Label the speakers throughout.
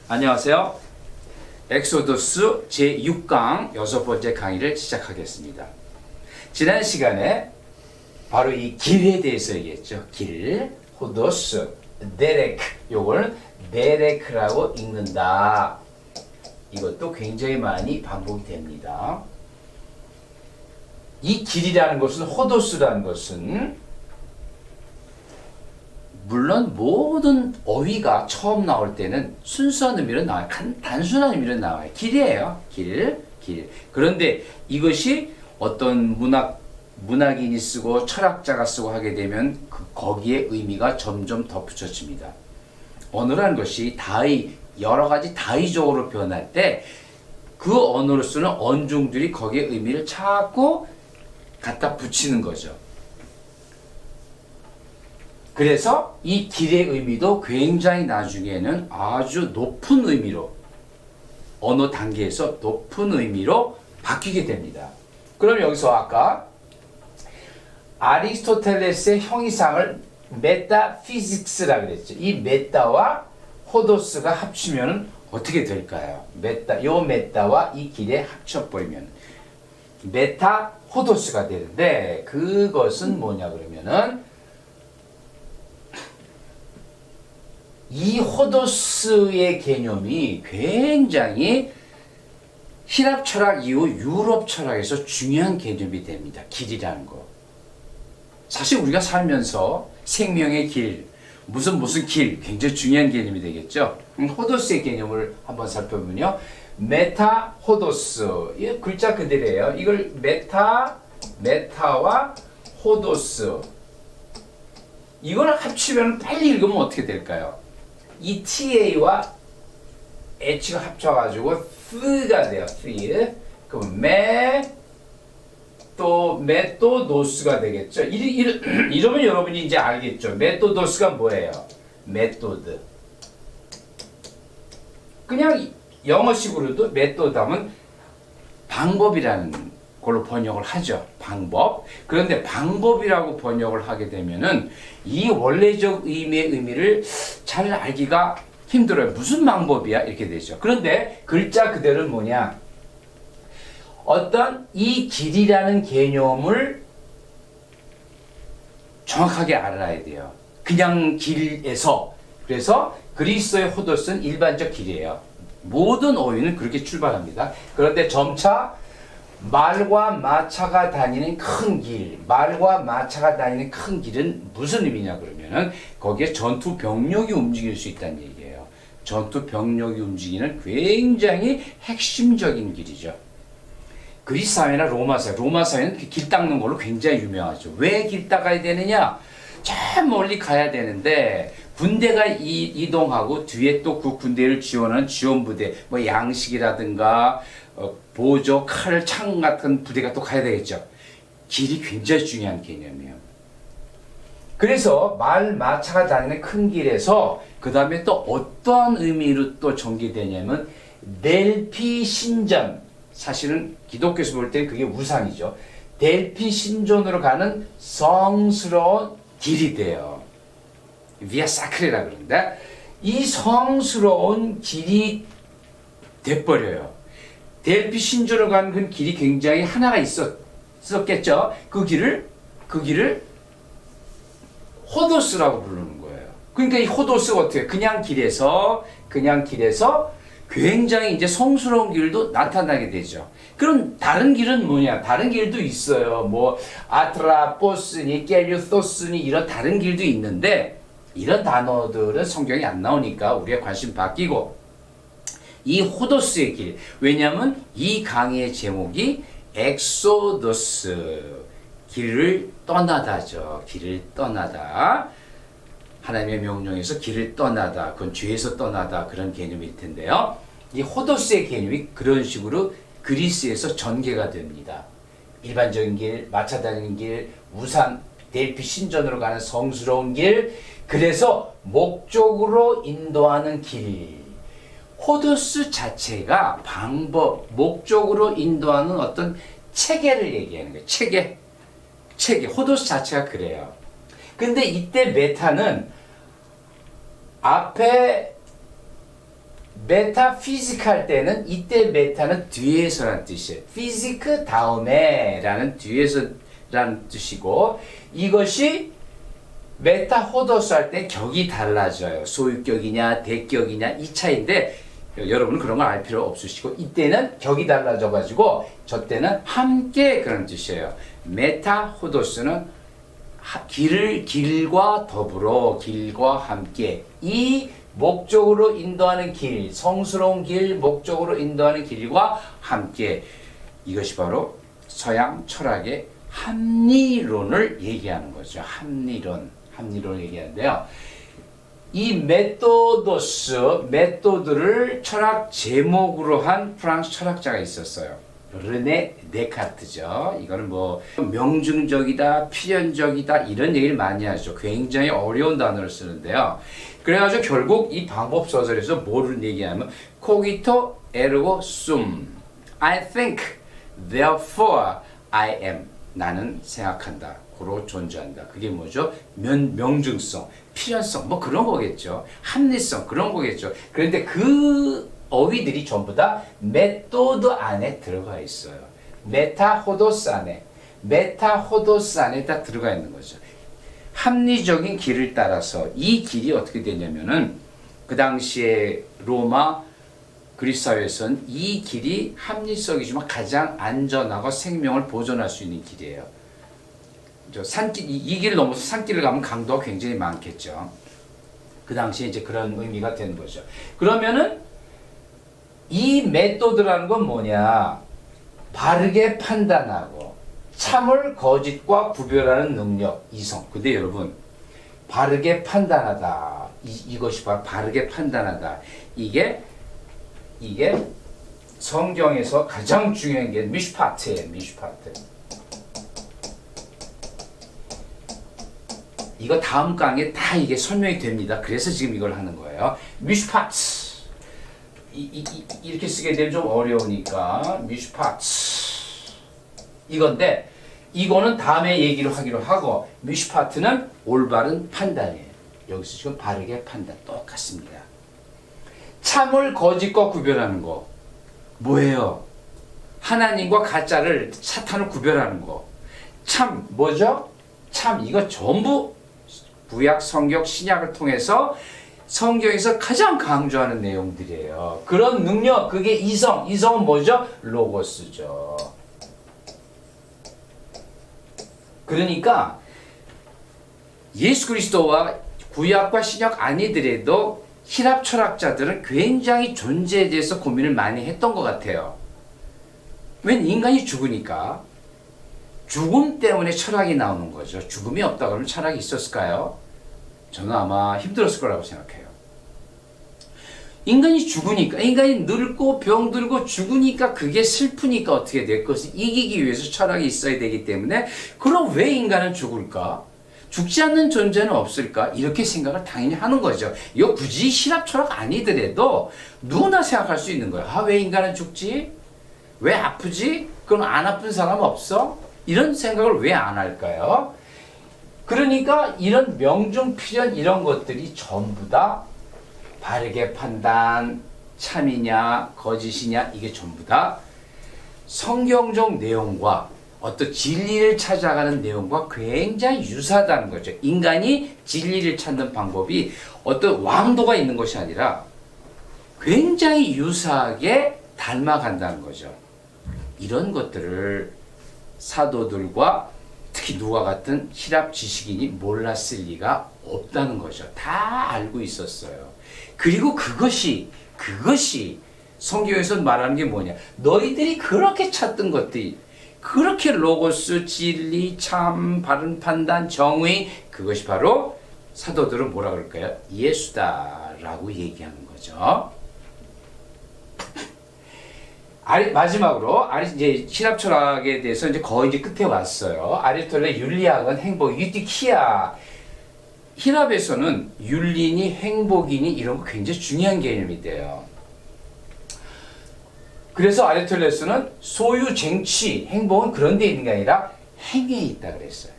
Speaker 1: 안녕하세요. 엑소더스 제6강 6번째 강의를 시작하겠습니다. 지난 시간에 바로 이 길에 대해서 얘기했죠. 길, 호도스, 데레크. 요걸 데레크라고 읽는다. 이것도 굉장히 많이 반복이 됩니다. 이 길이라는 것은, 호도스라는 것은 물론 모든 어휘가 처음 나올 때는 순수한 의미로 나와요. 단순한 의미로 나와요. 길이에요. 길. 그런데 이것이 어떤 문학인이 쓰고 철학자가 쓰고 하게 되면 거기에 의미가 점점 덧붙여집니다. 언어라는 것이 여러 가지 다의적으로 변할 때 그 언어로 쓰는 언중들이 거기에 의미를 자꾸 갖다 붙이는 거죠. 그래서 이 길의 의미도 굉장히 나중에는 아주 높은 의미로, 언어 단계에서 높은 의미로 바뀌게 됩니다. 그럼 여기서 아까 아리스토텔레스의 형이상을 메타피직스라고 그랬죠. 이 메타와 호도스가 합치면 어떻게 될까요? 메타와 이 길에 합쳐버리면 메타 호도스가 되는데, 그것은 뭐냐 그러면은 이 호도스의 개념이 굉장히希腊 철학 이후 유럽 철학에서 중요한 개념이 됩니다. 길이라는 거. 사실 우리가 살면서 생명의 길, 무슨 길, 굉장히 중요한 개념이 되겠죠. 호도스의 개념을 한번 살펴보면요. 메타 호도스. 이 글자 그대로예요. 이걸 메타와 호도스. 이걸 합치면 빨리 읽으면 어떻게 될까요? 이 TA와 H가 합쳐가지고 Th가 돼요. Th. 그럼 메토도스가 되겠죠. 이러면 여러분이 이제 알겠죠. 메토도스가 뭐예요? 메토드. 그냥 영어식으로도 메토드 하면 방법이라는 걸로 번역을 하죠. 방법. 그런데 방법이라고 번역을 하게 되면은 이 원래적 의미를 잘 알기가 힘들어요. 무슨 방법이야? 이렇게 되죠. 그런데 글자 그대로는 뭐냐? 어떤 이 길이라는 개념을 정확하게 알아야 돼요. 그냥 길에서. 그래서 그리스어의 호도스는 일반적 길이에요. 모든 어휘는 그렇게 출발합니다. 그런데 점차 말과 마차가 다니는 큰 길, 은 무슨 의미냐 그러면은 거기에 전투 병력이 움직일 수 있다는 얘기예요. 전투 병력이 움직이는 굉장히 핵심적인 길이죠. 그리스 사회나 로마 사회는 길 닦는 걸로 굉장히 유명하죠. 왜 길 닦아야 되느냐? 저 멀리 가야 되는데 군대가 이동하고 뒤에 또 그 군대를 지원하는 지원부대, 뭐 양식이라든가 보조, 칼, 창 같은 부대가 또 가야 되겠죠. 길이 굉장히 중요한 개념이에요. 그래서 마차가 다니는 큰 길에서 그 다음에 또 어떠한 의미로 또 전개되냐면 델피 신전. 사실은 기독교에서 볼 때는 그게 우상이죠. 델피 신전으로 가는 성스러운 길이 돼요. 비아 사크레라 그러는데 이 성스러운 길이 돼버려요. 델피 신전으로 가는 그 길이 굉장히 하나가 있었겠죠. 그 길을 호도스라고 부르는 거예요. 그러니까 이 호도스가 어떻게 그냥 길에서 굉장히 이제 성스러운 길도 나타나게 되죠. 그럼 다른 길은 뭐냐? 다른 길도 있어요. 뭐 아트라포스니 겔류토스니 이런 다른 길도 있는데 이런 단어들은 성경에 안 나오니까 우리가 관심 바뀌고 이 호도스의 길. 왜냐하면 이 강의의 제목이 엑소더스. 길을 떠나다죠. 길을 떠나다. 하나님의 명령에서 길을 떠나다. 그건 죄에서 떠나다. 그런 개념일 텐데요. 이 호도스의 개념이 그런 식으로 그리스에서 전개가 됩니다. 일반적인 길, 마차 다니는 길, 우상, 델피 신전으로 가는 성스러운 길, 그래서 목적으로 인도하는 길. 호도스 자체가 목적으로 인도하는 어떤 체계를 얘기하는 거예요. 체계. 호도스 자체가 그래요. 근데 이때 메타는 앞에 메타피지컬 때는 이때 메타는 뒤에서라는 뜻이에요. 피지크 다음에라는 뒤에서라는 뜻이고 이것이 메타호도스 할 때 격이 달라져요. 소유격이냐 대격이냐 이 차이인데 여러분은 그런 걸 알 필요 없으시고 이때는 격이 달라져 가지고 저 때는 함께 그런 뜻이에요. 메타호도스는 길과 더불어 길과 함께 이 목적으로 인도하는 길, 성스러운 길, 목적으로 인도하는 길과 함께 이것이 바로 서양 철학의 합리론을 얘기하는 거죠. 합리론을 얘기하는데요. 이 메토드를 철학 제목으로 한 프랑스 철학자가 있었어요. 르네 데카르트죠. 이거는 뭐 명중적이다, 필연적이다 이런 얘기를 많이 하죠. 굉장히 어려운 단어를 쓰는데요. 그래가지고 결국 이 방법 소설에서 뭐를 얘기하면 cogito ergo sum, I think, therefore I am. 나는 생각한다. 고로 존재한다. 그게 뭐죠? 명중성, 필연성 뭐 그런 거겠죠. 합리성 그런 거겠죠. 그런데 그 어휘들이 전부 다 메토드 안에 들어가 있어요. 메타호도스 안에 다 들어가 있는 거죠. 합리적인 길을 따라서 이 길이 어떻게 되냐면은 그 당시에 로마 그리스 사회에서는 이 길이 합리적이지만 가장 안전하고 생명을 보존할 수 있는 길이에요. 산길, 이 길을 넘어서 산길을 가면 강도가 굉장히 많겠죠. 그 당시에 이제 그런 의미가 되는 거죠. 그러면은 이 메소드라는 건 뭐냐? 바르게 판단하고 참을 거짓과 구별하는 능력, 이성. 근데 여러분, 바르게 판단하다. 이것이 바로 바르게 판단하다. 이게 성경에서 가장 중요한 게 미슈파트예요. 미슈파트. 이거 다음 강의에 다 이게 설명이 됩니다. 그래서 지금 이걸 하는 거예요. 미슈파트. 이렇게 쓰게 되면 좀 어려우니까 미슈파트. 이건데 이거는 다음에 얘기를 하기로 하고 미슈파트는 올바른 판단이에요. 여기서 지금 바르게 판단 똑같습니다. 참을 거짓과 구별하는 거 뭐예요? 하나님과 가짜를 사탄을 구별하는 거. 참 뭐죠? 참 이거 전부 구약, 성경, 신약을 통해서 성경에서 가장 강조하는 내용들이에요. 그런 능력, 그게 이성. 이성은 뭐죠? 로고스죠. 그러니까 예수 그리스도와 구약과 신약 아니더라도 히랍 철학자들은 굉장히 존재에 대해서 고민을 많이 했던 것 같아요. 웬 인간이 죽으니까 죽음 때문에 철학이 나오는 거죠. 죽음이 없다 그러면 철학이 있었을까요? 저는 아마 힘들었을 거라고 생각해요. 인간이 죽으니까, 인간이 늙고 병들고 죽으니까 그게 슬프니까 어떻게 될 것을 이기기 위해서 철학이 있어야 되기 때문에 그럼 왜 인간은 죽을까? 죽지 않는 존재는 없을까? 이렇게 생각을 당연히 하는 거죠. 이거 굳이 신학 철학 아니더라도 누구나 생각할 수 있는 거예요. 아, 왜 인간은 죽지? 왜 아프지? 그럼 안 아픈 사람 없어? 이런 생각을 왜 안 할까요? 그러니까 이런 명중, 필연 이런 것들이 전부 다 바르게 판단, 참이냐, 거짓이냐 이게 전부 다 성경적 내용과 어떤 진리를 찾아가는 내용과 굉장히 유사하다는 거죠. 인간이 진리를 찾는 방법이 어떤 왕도가 있는 것이 아니라 굉장히 유사하게 닮아간다는 거죠. 이런 것들을 사도들과 특히 누가 같은 히랍 지식인이 몰랐을 리가 없다는 거죠. 다 알고 있었어요. 그리고 그것이 성경에서 말하는 게 뭐냐? 너희들이 그렇게 찾던 것들이 그렇게 로고스, 진리, 참, 바른 판단, 정의 그것이 바로 사도들은 뭐라 그럴까요? 예수다라고 얘기하는 거죠. 마지막으로 이제 신학 철학에 대해서 이제 거의 이제 끝에 왔어요. 아리스토텔의 윤리학은 행복, 유티키아. 히랍에서는 윤리니 행복이니 이런 거 굉장히 중요한 개념이 돼요. 그래서 아리스토텔레스는 소유, 쟁취, 행복은 그런 데 있는 게 아니라 행위에 있다 그랬어요.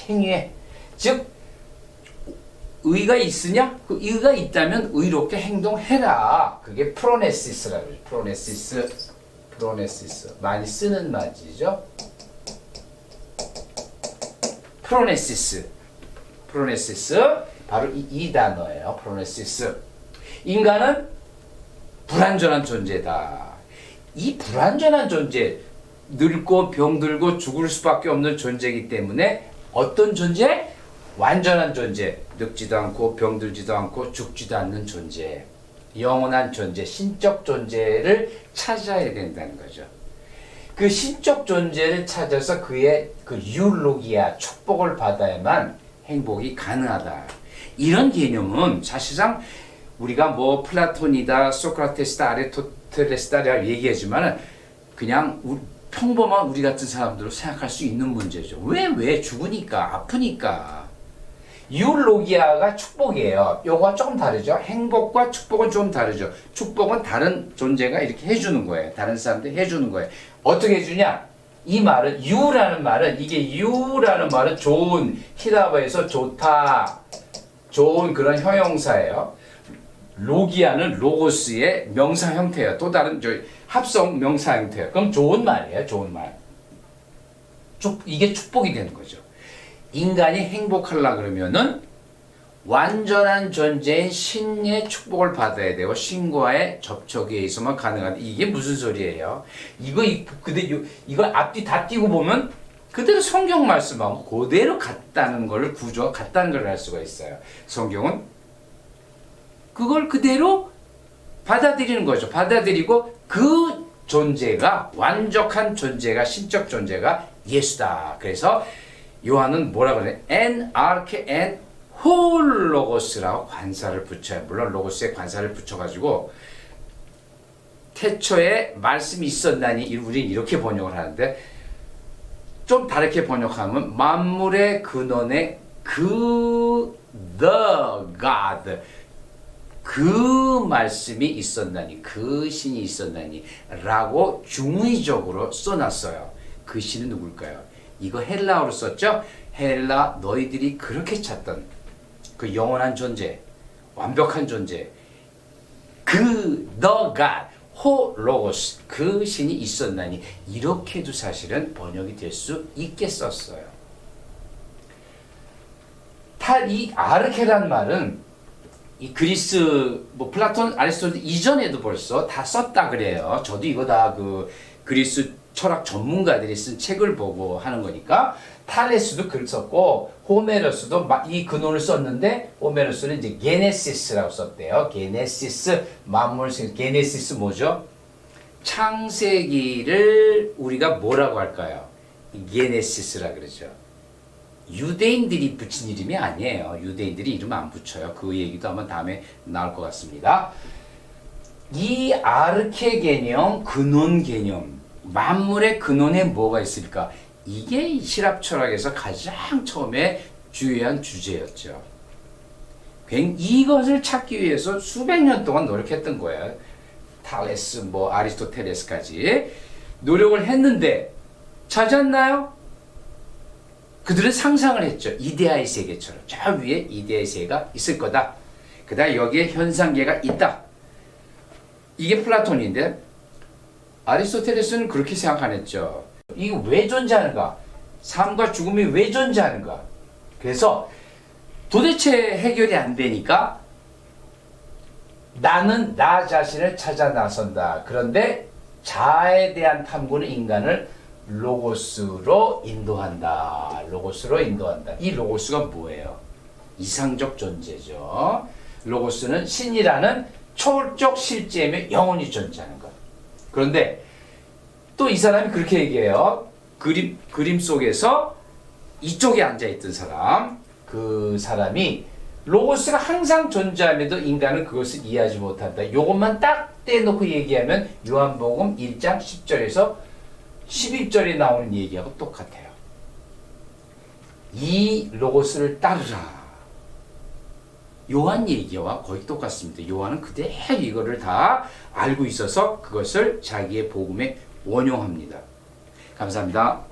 Speaker 1: 행위에. 즉 의가 있으냐? 그 의가 있다면 의롭게 행동해라. 그게 프로네시스라고 해요. 프로네시스. 많이 쓰는 말이죠. 프로네시스. 바로 이 단어예요. 프로네시스. 인간은 불완전한 존재다. 이 불완전한 존재, 늙고 병들고 죽을 수밖에 없는 존재이기 때문에 어떤 존재? 완전한 존재, 늙지도 않고 병들지도 않고 죽지도 않는 존재, 영원한 존재, 신적 존재를 찾아야 된다는 거죠. 그 신적 존재를 찾아서 그의 그 유로기아, 축복을 받아야만 행복이 가능하다. 이런 개념은 사실상 우리가 뭐 플라톤이다, 소크라테스다, 아리스토텔레스다 얘기하지만 그냥 평범한 우리 같은 사람들로 생각할 수 있는 문제죠. 왜? 죽으니까, 아프니까. 유로기아가 축복이에요. 요거와 조금 다르죠. 행복과 축복은 좀 다르죠. 축복은 다른 존재가 이렇게 해주는 거예요. 다른 사람들이 해주는 거예요. 어떻게 해주냐? 이 말은 유라는 말은 좋은, 히라바에서 좋다, 좋은 그런 형용사예요. 로기아는 로고스의 명사 형태예요. 또 다른 합성 명사 형태예요. 그럼 좋은 말이에요. 좋은 말. 이게 축복이 되는 거죠. 인간이 행복하려 그러면은 완전한 존재인 신의 축복을 받아야 되고 신과의 접촉에 있어만 가능하다. 이게 무슨 소리예요? 이걸 앞뒤 다 띄고 보면 그대로 성경 말씀하고 그대로 같다는 걸 구조가 같다는 걸 알 수가 있어요. 성경은 그걸 그대로 받아들이는 거죠. 받아들이고 그 존재가 완벽한 존재가 신적 존재가 예수다. 그래서 요한은 뭐라 그래? 아르케 홀 로고스라고 관사를 붙여요. 물론 로고스에 관사를 붙여가지고 태초에 말씀이 있었나니 우리는 이렇게 번역을 하는데 좀 다르게 번역하면 만물의 근원에 the God 그 말씀이 있었나니 그 신이 있었나니 라고 중의적으로 써놨어요. 그 신은 누굴까요? 이거 헬라어로 썼죠? 헬라 너희들이 그렇게 찾던 그 영원한 존재, 완벽한 존재, the God, 호로고스, 그 신이 있었나니 이렇게도 사실은 번역이 될 수 있게 썼어요. 이 아르케란 말은 이 그리스 플라톤, 아리스토텔 이전에도 벌써 다 썼다 그래요. 저도 이거 다 그리스 철학 전문가들이 쓴 책을 보고 하는 거니까 탈레스도 글 썼고 호메로스도 이 근원을 썼는데 호메로스는 이제 게네시스라고 썼대요. 게네시스 만물 게네시스 뭐죠? 창세기를 우리가 뭐라고 할까요? 게네시스라 그러죠. 유대인들이 붙인 이름이 아니에요. 유대인들이 이름 안 붙여요. 그 얘기도 아마 다음에 나올 것 같습니다. 이 아르케 개념, 근원 개념, 만물의 근원에 뭐가 있을까? 이게 시랍 철학에서 가장 처음에 주요한 주제였죠. 이것을 찾기 위해서 수백 년 동안 노력했던 거예요. 탈레스, 아리스토텔레스까지 노력을 했는데 찾았나요? 그들은 상상을 했죠. 이데아의 세계처럼 저 위에 이데아의 세계가 있을 거다. 그다음 여기에 현상계가 있다. 이게 플라톤인데 아리스토텔레스는 그렇게 생각 안 했죠. 이게 왜 존재하는가? 삶과 죽음이 왜 존재하는가? 그래서 도대체 해결이 안 되니까 나는 나 자신을 찾아 나선다. 그런데 자아에 대한 탐구는 인간을 로고스로 인도한다. 이 로고스가 뭐예요? 이상적 존재죠. 로고스는 신이라는 초월적 실제이며 영원히 존재하는 것. 그런데 또 이 사람이 그렇게 얘기해요. 그림 속에서 이쪽에 앉아있던 사람, 그 사람이 로고스가 항상 존재함에도 인간은 그것을 이해하지 못한다. 이것만 딱 떼놓고 얘기하면 요한복음 1장 10절에서 11절에 나오는 얘기하고 똑같아요. 이 로고스를 따르라. 요한 얘기와 거의 똑같습니다. 요한은 그대로 이거를 다 알고 있어서 그것을 자기의 복음에 원용합니다. 감사합니다.